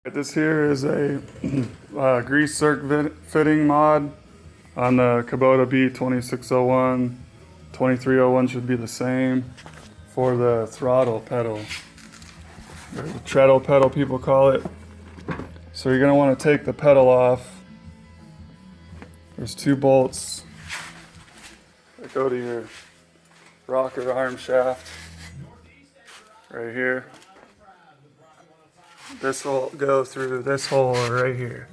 This here is a grease circ fitting mod on the Kubota B2601. 2301 should be the same for the throttle pedal, or the treadle pedal people call it. So you're going to want to take the pedal off. There's two bolts that go to your rocker arm shaft right here. This will go through this hole right here.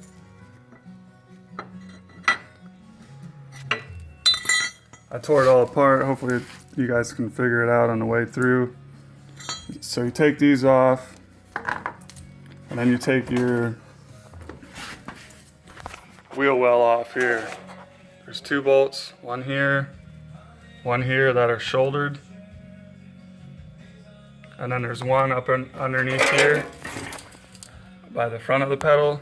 I tore it all apart. Hopefully you guys can figure it out on the way through. So you take these off, and then you take your wheel well off here. There's two bolts, one here that are shouldered, and then there's one up underneath here by the front of the pedal,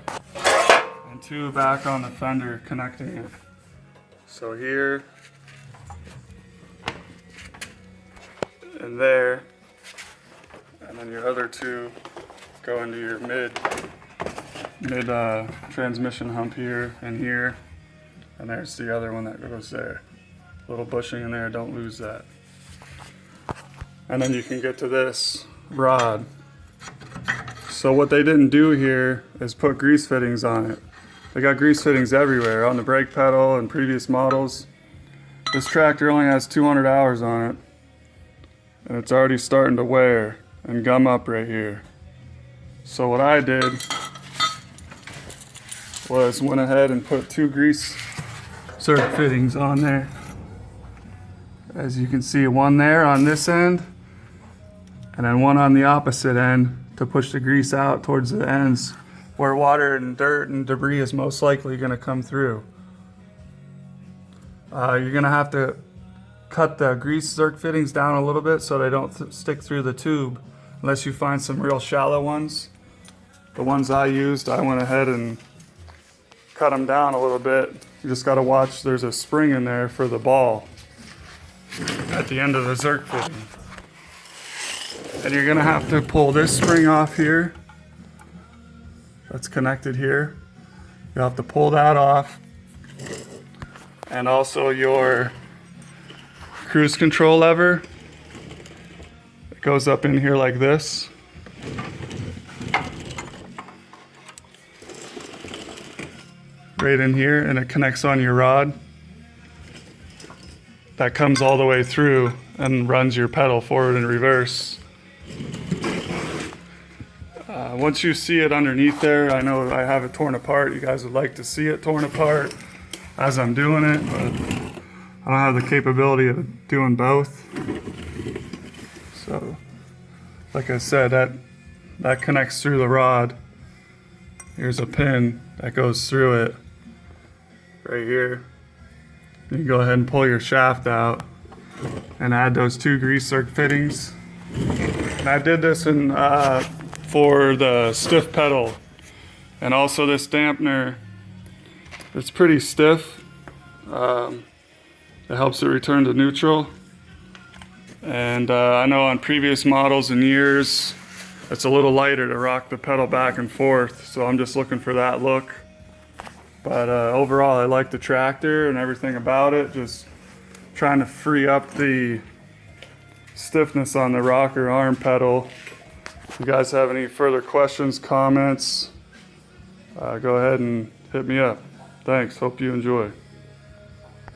and two back on the fender connecting it. So here and there, and then your other two go into your mid transmission hump here and here, and there's the other one that goes there. Little bushing in there, don't lose that. And then you can get to this rod. So what they didn't do here is put grease fittings on it. They got grease fittings everywhere, on the brake pedal and previous models. This tractor only has 200 hours on it, and it's already starting to wear and gum up right here. So what I did was went ahead and put two grease circ fittings on there. As you can see, one there on this end, and then one on the opposite end to push the grease out towards the ends where water and dirt and debris is most likely going to come through. You're going to have to cut the grease circ fittings down a little bit so they don't stick through the tube, unless you find some real shallow ones. The ones I used, I went ahead and cut them down a little bit. You just got to watch, there's a spring in there for the ball at the end of the circ fitting. And you're going to have to pull this spring off here that's connected here. You'll have to pull that off, and also your cruise control lever. It goes up in here like this. Right in here, and it connects on your rod. That comes all the way through and runs your pedal forward and reverse. Once you see it underneath there, I know I have it torn apart. You guys would like to see it torn apart as I'm doing it, but I don't have the capability of doing both. So, like I said, that connects through the rod. Here's a pin that goes through it right here. You can go ahead and pull your shaft out and add those two grease circ fittings. And I did this for the stiff pedal, and also this dampener. It's pretty stiff. It helps it return to neutral. And I know on previous models and years, it's a little lighter to rock the pedal back and forth, so I'm just looking for that look. But overall, I like the tractor and everything about it. Just trying to free up the stiffness on the rocker arm pedal. If you guys have any further questions, comments, go ahead and hit me up. Thanks, hope you enjoy.